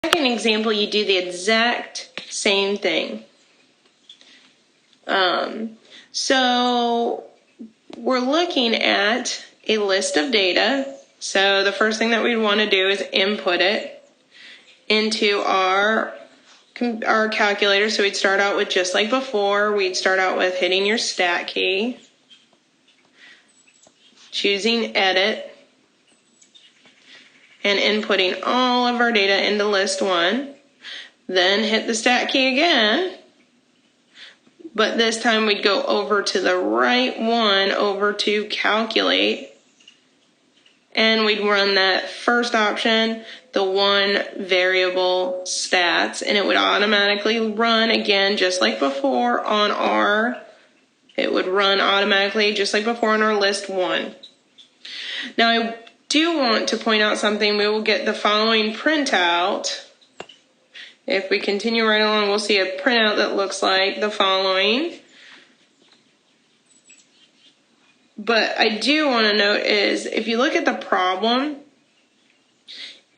second example, you do the exact same thing. So we're looking at a list of data. So the first thing that we'd want to do is input it into our calculator. So we'd start out with, just like before, we'd start out with hitting your stat key, choosing edit, and inputting all of our data into list 1. Then hit the stat key again, but this time we'd go over to the right one, over to calculate, and we'd run that first option, the one variable stats, and it would automatically run again just like before on our, it would run automatically just like before on our list 1. Now I do want to point out something. We will get the following printout. If we continue right along, we'll see a printout that looks like the following. But I do want to note is, if you look at the problem,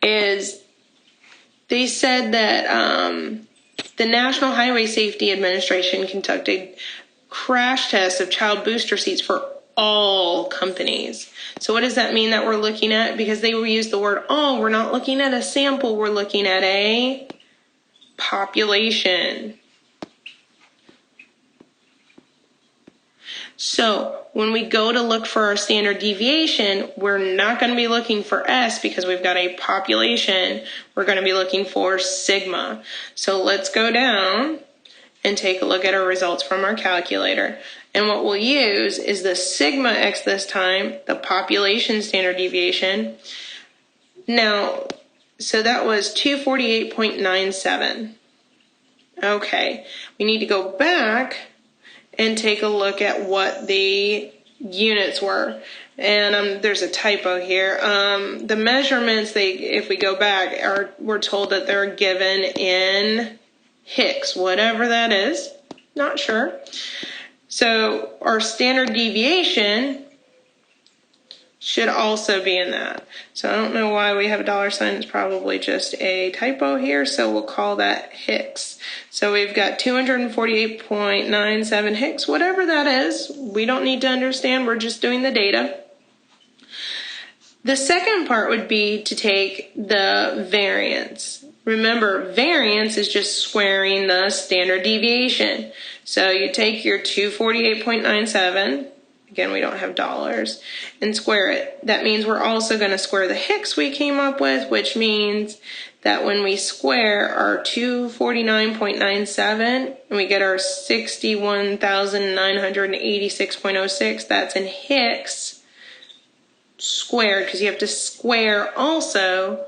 is they said that the National Highway Safety Administration conducted crash tests of child booster seats for all companies. So what does that mean that we're looking at? Because they will use the word all. We're not looking at a sample. We're looking at a population. So when we go to look for our standard deviation, we're not going to be looking for S because we've got a population. We're going to be looking for sigma. So let's go down and take a look at our results from our calculator. And what we'll use is the sigma x this time, the population standard deviation. Now, so that was 248.97. Okay, we need to go back and take a look at what the units were. And there's a typo here. The measurements, if we go back, we're told that they're given in Hicks, whatever that is, not sure. So our standard deviation should also be in that. So I don't know why we have a $sign. It's probably just a typo here. So we'll call that Hicks. So we've got 248.97 Hicks, whatever that is. We don't need to understand. We're just doing the data. The second part would be to take the variance. Remember, variance is just squaring the standard deviation. So you take your 248.97, again, we don't have dollars, and square it. That means we're also going to square the Hicks we came up with, which means that when we square our 249.97 and we get our 61,986.06, that's in Hicks squared, because you have to square also